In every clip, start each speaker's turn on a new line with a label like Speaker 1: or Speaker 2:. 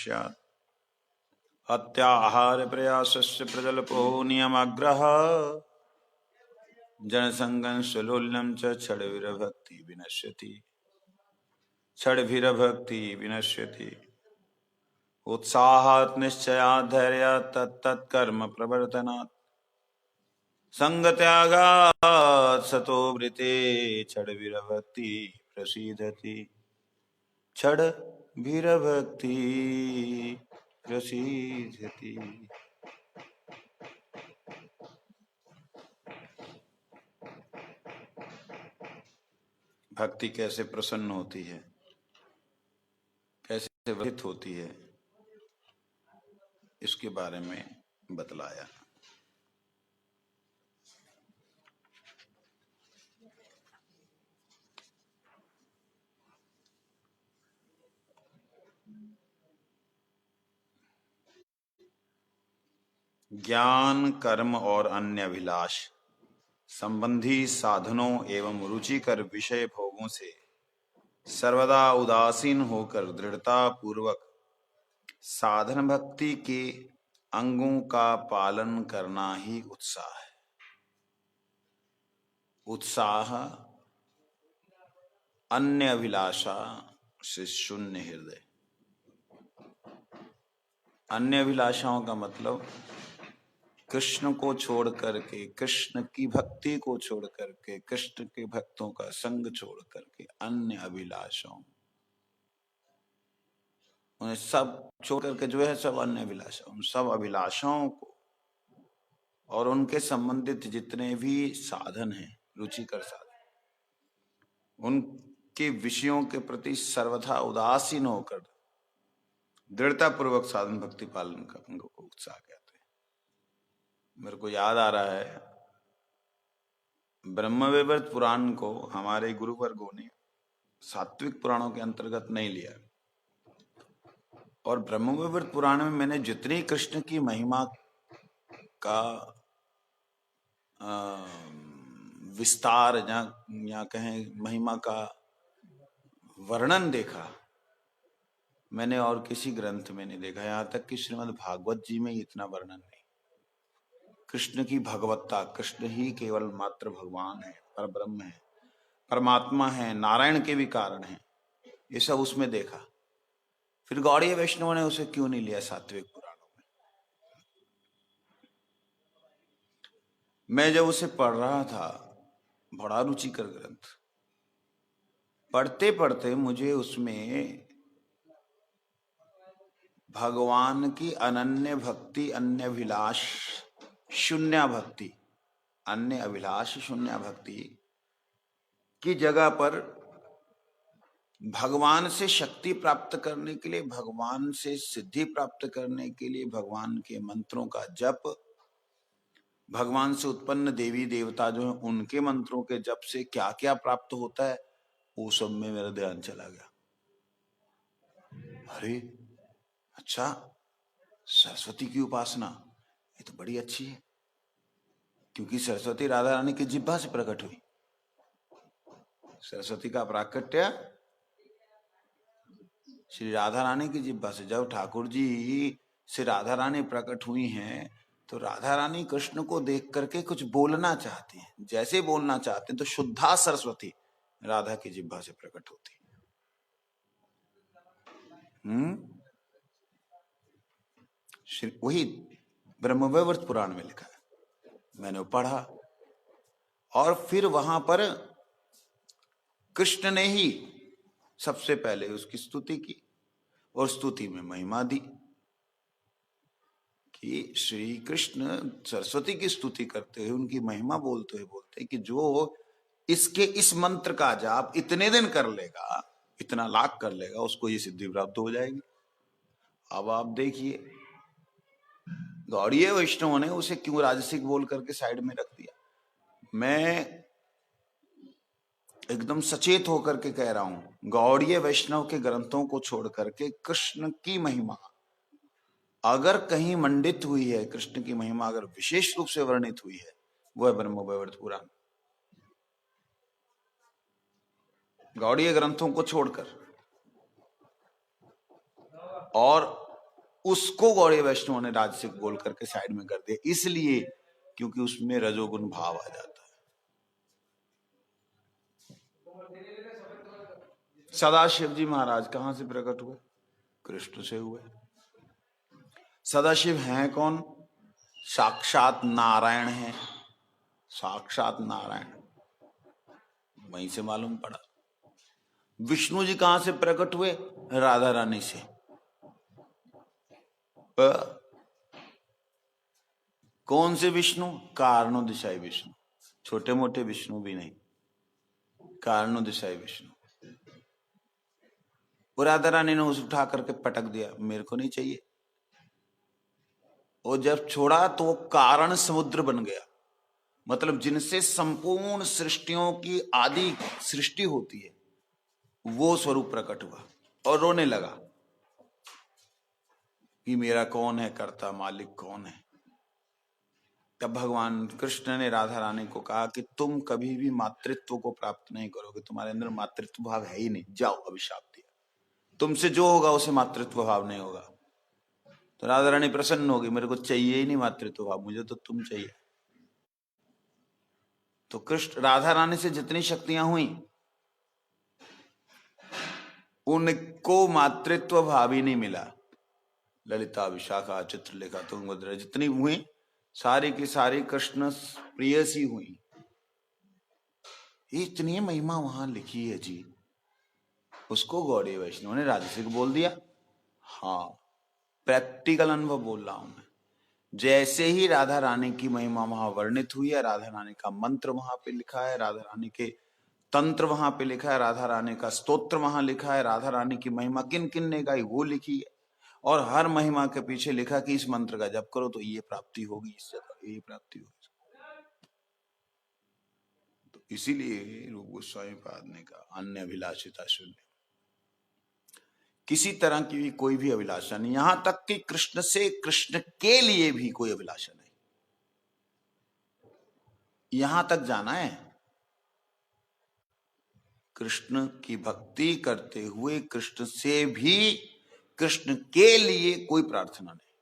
Speaker 1: स्यात्। अत्याहार प्रयासस्य प्रजल्पो नियमाग्रह जनसंगं सुलोल्यं च क्षडविरभक्ति विनश्यति। क्षडभिरभक्ति विनश्यति। उत्साहात् निश्चयात् धैर्यात् तत्तत्कर्म प्रवर्तनात् संगत्यागात् सतो वृते क्षडभिरभक्ति प्रसीदति। क्षडभिरभक्ति प्रसीदति। भक्ति कैसे प्रसन्न होती है, कैसे वर्धित होती है, इसके बारे में बतलाया। ज्ञान, कर्म और अन्य अभिलाष संबंधी साधनों एवं रुचिकर विषय भोगों से सर्वदा उदासीन होकर दृढ़ता पूर्वक साधन भक्ति के अंगों का पालन करना ही उत्साह है। उत्साह अन्य अभिलाषा से शून्य हृदय। अन्य अभिलाषाओं का मतलब कृष्ण को छोड़ करके, कृष्ण की भक्ति को छोड़ करके, कृष्ण के भक्तों का संग छोड़ करके अन्य अभिलाषाओं, उन्हें सब छोड़ करके जो है सब अन्य अभिलाषा, उन सब अभिलाषाओं को और उनके संबंधित जितने भी साधन हैं, रुचिकर साधन, उनके विषयों के प्रति सर्वथा उदासीन होकर दृढ़ता पूर्वक साधन भक्ति पालन करने को उत्साह कहते हैं। मेरे को याद आ रहा है, ब्रह्मवैवर्त पुराण को हमारे गुरुवर्गों ने सात्विक पुराणों के अंतर्गत नहीं लिया, और ब्रह्मवैवर्त पुराण में मैंने जितनी कृष्ण की महिमा का विस्तार या कहें महिमा का वर्णन देखा, मैंने और किसी ग्रंथ में नहीं देखा। यहाँ तक कि श्रीमद् भागवत जी में इतना वर्णन नहीं। कृष्ण की भगवत्ता, कृष्ण ही केवल मात्र भगवान है, पर ब्रह्म है, परमात्मा है, नारायण के भी कारण है, ये सब उसमें देखा। फिर गौड़ीय वैष्णव ने उसे क्यों नहीं लिया सात्विक पुराणों में? मैं जब उसे पढ़ रहा था, बड़ा रुचिकर ग्रंथ, पढ़ते पढ़ते मुझे उसमें भगवान की अनन्य भक्ति, अन्य अभिलाष शून्य भक्ति, अन्य अभिलाष शून्य भक्ति की जगह पर भगवान से शक्ति प्राप्त करने के लिए, भगवान से सिद्धि प्राप्त करने के लिए भगवान के मंत्रों का जप, भगवान से उत्पन्न देवी देवता जो है उनके मंत्रों के जप से क्या क्या प्राप्त होता है, वो सब में मेरा ध्यान चला गया। अरे अच्छा, सरस्वती की उपासना ये तो बड़ी अच्छी है, क्योंकि सरस्वती राधा रानी की जिह्वा से प्रकट हुई। सरस्वती का प्राकट्य श्री राधा रानी की जिह्वा से। जब ठाकुर जी से राधा रानी प्रकट हुई हैं, तो राधा रानी कृष्ण को देख करके कुछ बोलना चाहती हैं। जैसे बोलना चाहते हैं तो शुद्धा सरस्वती राधा की जिह्वा से प्रकट होती। वही ब्रह्मवैवर्त पुराण में लिखा है, मैंने पढ़ा, और फिर वहां पर कृष्ण ने ही सबसे पहले उसकी स्तुति की, और स्तुति में महिमा दी कि श्री कृष्ण सरस्वती की स्तुति करते हुए, उनकी महिमा बोलते हुए बोलते कि जो इसके इस मंत्र का जाप इतने दिन कर लेगा, इतना लाख कर लेगा, उसको ये सिद्धि प्राप्त हो जाएगी। अब आप देखिए गौड़ीय वैष्णव ने उसे क्यों राजसिक बोल करके साइड में रख दिया। मैं एकदम सचेत होकर के कह रहा हूं, गौड़ीय वैष्णव के ग्रंथों को छोड़ करके कृष्ण की महिमा अगर कहीं मंडित हुई है, कृष्ण की महिमा अगर विशेष रूप से वर्णित हुई है, वो है ब्रह्मवैवर्त पुराण। गौड़ीय ग्रंथों को छोड़कर, और उसको गौड़ीय वैष्णव ने राजसिक बोल करके साइड में कर दिया, इसलिए क्योंकि उसमें रजोगुण भाव आ जाता है। सदाशिव जी महाराज कहां से प्रकट हुए? कृष्ण से हुए। सदाशिव हैं कौन? साक्षात नारायण हैं, साक्षात नारायण, वहीं से मालूम पड़ा। विष्णु जी कहां से प्रकट हुए? राधा रानी से। कौन से विष्णु? कारणोदशाई विष्णु, छोटे मोटे विष्णु भी नहीं, कारणोदशाई विष्णु। राधा रानी ने उसे उठा करके पटक दिया, मेरे को नहीं चाहिए। और जब छोड़ा तो वो कारण समुद्र बन गया, मतलब जिनसे संपूर्ण सृष्टियों की आदि सृष्टि होती है, वो स्वरूप प्रकट हुआ और रोने लगा कि मेरा कौन है कर्ता, मालिक कौन है। तब भगवान कृष्ण ने राधा रानी को कहा कि तुम कभी भी मातृत्व को प्राप्त नहीं करोगे, तुम्हारे अंदर मातृत्व भाव है ही नहीं, जाओ, अभिशाप दिया, तुमसे जो होगा उसे मातृत्व भाव नहीं होगा। तो राधा रानी प्रसन्न होगी, मेरे को चाहिए ही नहीं मातृत्व भाव, मुझे तो तुम चाहिए। तो कृष्ण राधा रानी से जितनी शक्तियां हुई उनको मातृत्व भाव ही नहीं मिला। ललिता, विशाखा, चित्रलेखा, तुंगभद्रा जितनी हुई सारी की सारी कृष्ण प्रियसी हुई। इतनी महिमा वहां लिखी है जी, उसको गौड़ीय वैष्णव ने राजसिक बोल दिया। हाँ, प्रैक्टिकल अनुभव बोल रहा हूं मैं। जैसे ही राधा रानी की महिमा वहां वर्णित हुई है, राधा रानी का मंत्र वहां पे लिखा है, राधा रानी के तंत्र वहां पे लिखा है, राधा रानी का स्तोत्र वहां लिखा है, राधा रानी की महिमा किन किन ने गाई वो लिखी है, और हर महिमा के पीछे लिखा कि इस मंत्र का जप करो तो ये प्राप्ति होगी, इस जगह ये प्राप्ति होगी। तो इसीलिए रूप गोस्वामी पाद ने कहा अन्य अभिलाषिता शून्य, किसी तरह की भी कोई भी अभिलाषा नहीं, यहां तक कि कृष्ण से कृष्ण के लिए भी कोई अभिलाषा नहीं। यहां तक जाना है, कृष्ण की भक्ति करते हुए कृष्ण से भी कृष्ण के लिए कोई प्रार्थना नहीं,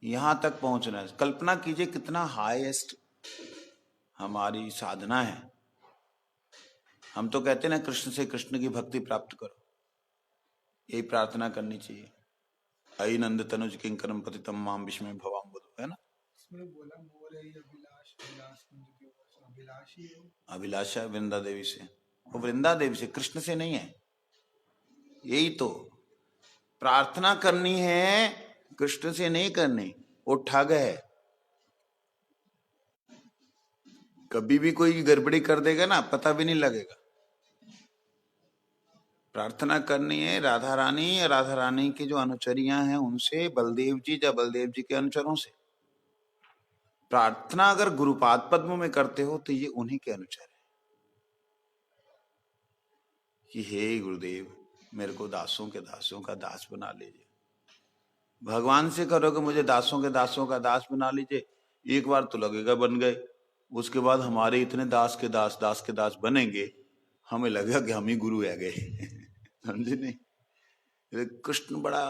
Speaker 1: यहां तक पहुंचना है। कल्पना कीजिए कितना हाईएस्ट हमारी साधना है। हम तो कहते हैं ना कृष्ण से कृष्ण की भक्ति प्राप्त करो, यही प्रार्थना करनी चाहिए। अई नंद तनुज किंकरम पतितम माम विस्मय भवाम बुध, है ना। अभिलाषा वृंदा देवी से, वो वृंदा देवी से, कृष्ण से नहीं है। यही तो प्रार्थना करनी है, कृष्ण से नहीं करनी, वो ठग है। कभी भी कोई गड़बड़ी कर देगा ना, पता भी नहीं लगेगा। प्रार्थना करनी है राधा रानी, राधा रानी की जो अनुचरियां हैं उनसे, बलदेव जी या बलदेव जी के अनुचरों से। प्रार्थना अगर गुरुपाद पद्म में करते हो तो ये उन्हीं के अनुचर है कि हे गुरुदेव मेरे को दासों के दासों का दास बना लीजिए। भगवान से करोगे मुझे दासों के दासों का दास बना लीजिए, एक बार तो लगेगा बन गए, उसके बाद हमारे इतने दास के दास बनेंगे, हमें लगेगा कि हम ही गुरु है गए। समझे नहीं। कृष्ण बड़ा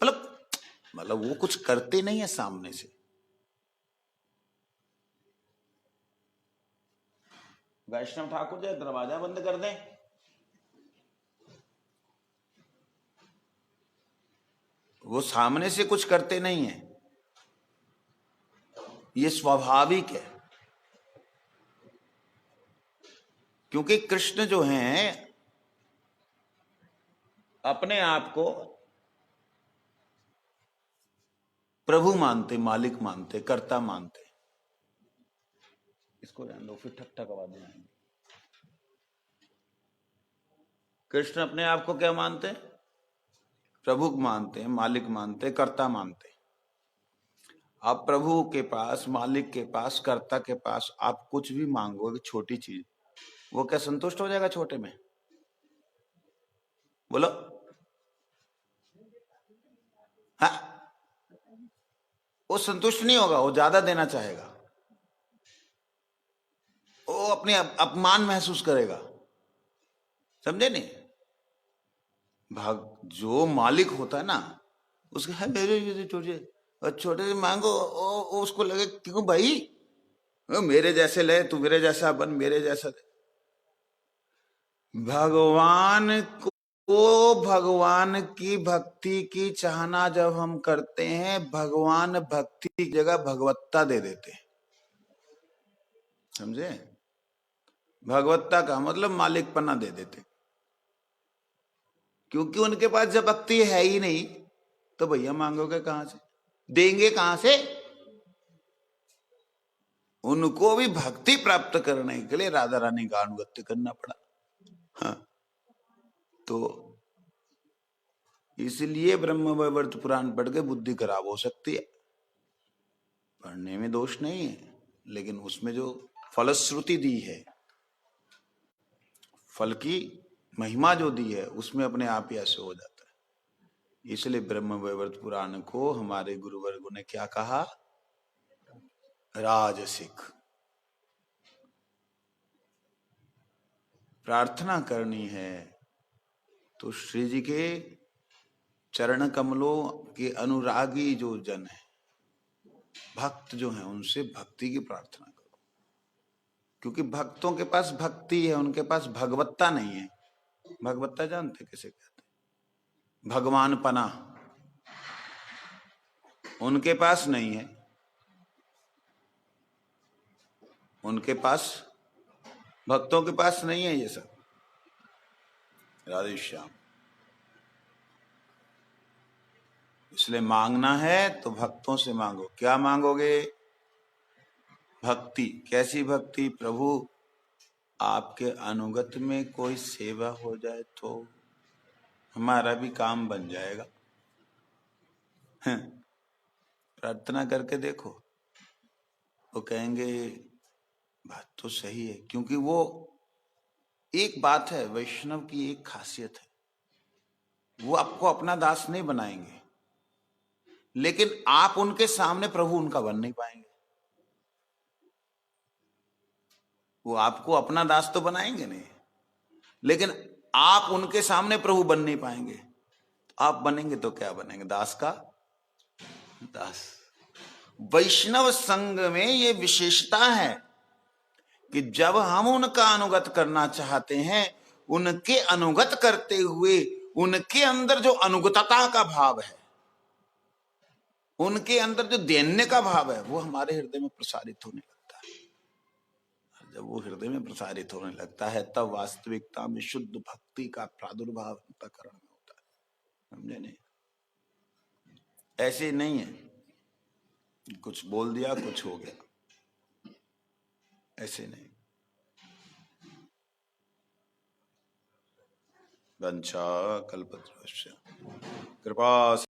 Speaker 1: मतलब वो कुछ करते नहीं है सामने से। वैष्णव ठाकुर जी दरवाजा बंद कर दें, वो सामने से कुछ करते नहीं है, ये स्वाभाविक है। क्योंकि कृष्ण जो हैं अपने आप को प्रभु मानते, मालिक मानते, कर्ता मानते। इसको रहने दो, फिर ठक ठक आवाज आएंगे। कृष्ण अपने आप को क्या मानते? प्रभु मानते हैं, मालिक मानते, कर्ता मानते। आप प्रभु के पास, मालिक के पास, कर्ता के पास आप कुछ भी मांगोगे छोटी चीज, वो क्या संतुष्ट हो जाएगा छोटे में? बोलो हाँ, वो संतुष्ट नहीं होगा, वो ज्यादा देना चाहेगा, वो अपने अपमान महसूस करेगा। समझे नहीं? भाग जो मालिक होता है ना, उसके है मेरे छोटे और छोटे से मांगो उसको लगे क्यों भाई, मेरे जैसे ले, तू मेरे जैसा बन, मेरे जैसा दे। भगवान को, भगवान की भक्ति की चाहना जब हम करते हैं, भगवान भक्ति की जगह भगवत्ता दे देते हैं, समझे? भगवत्ता का मतलब मालिकपना दे देते, क्योंकि उनके पास जब भक्ति है ही नहीं तो भैया मांगोगे कहां से, देंगे कहां से? उनको भी भक्ति प्राप्त करने के लिए राधा रानी का अनुगत्य करना पड़ा। हाँ, तो इसलिए ब्रह्म वैवर्त पुराण पढ़ के बुद्धि खराब हो सकती है। पढ़ने में दोष नहीं है, लेकिन उसमें जो फलश्रुति दी है, फल की महिमा जो दी है, उसमें अपने आप ही ऐसे हो जाता है। इसलिए ब्रह्म वैवर्त पुराण को हमारे गुरुवर्गों ने क्या कहा? राजसिक। प्रार्थना करनी है तो श्री जी के चरण कमलों के अनुरागी जो जन है, भक्त जो हैं, उनसे भक्ति की प्रार्थना करो, क्योंकि भक्तों के पास भक्ति है, उनके पास भगवत्ता नहीं है। भगवत्ता जानते किसे कहते हैं? भगवान पना उनके पास नहीं है, उनके पास, भक्तों के पास नहीं है ये सब। राधे श्याम। इसलिए मांगना है तो भक्तों से मांगो। क्या मांगोगे? भक्ति। कैसी भक्ति? प्रभु आपके अनुगत में कोई सेवा हो जाए तो हमारा भी काम बन जाएगा। प्रार्थना करके देखो, वो कहेंगे बात तो सही है, क्योंकि वो एक बात है, वैष्णव की एक खासियत है, वो आपको अपना दास नहीं बनाएंगे, लेकिन आप उनके सामने प्रभु उनका बन नहीं पाएंगे। वो आपको अपना दास तो बनाएंगे नहीं, लेकिन आप उनके सामने प्रभु बन नहीं पाएंगे। आप बनेंगे तो क्या बनेंगे? दास का दास। वैष्णव संघ में ये विशेषता है कि जब हम उनका अनुगत करना चाहते हैं, उनके अनुगत करते हुए उनके अंदर जो अनुगतता का भाव है, उनके अंदर जो दैन्य का भाव है, वो हमारे हृदय में प्रसारित होने लगता है। जब वो हृदय में प्रसारित होने लगता है, तब वास्तविकता में शुद्ध भक्ति का प्रादुर्भाव अंतःकरण में होता है। समझे नहीं? ऐसे नहीं है कुछ बोल दिया कुछ हो गया, ऐसे नहीं। वंशा कल्पतरुश्च कृपा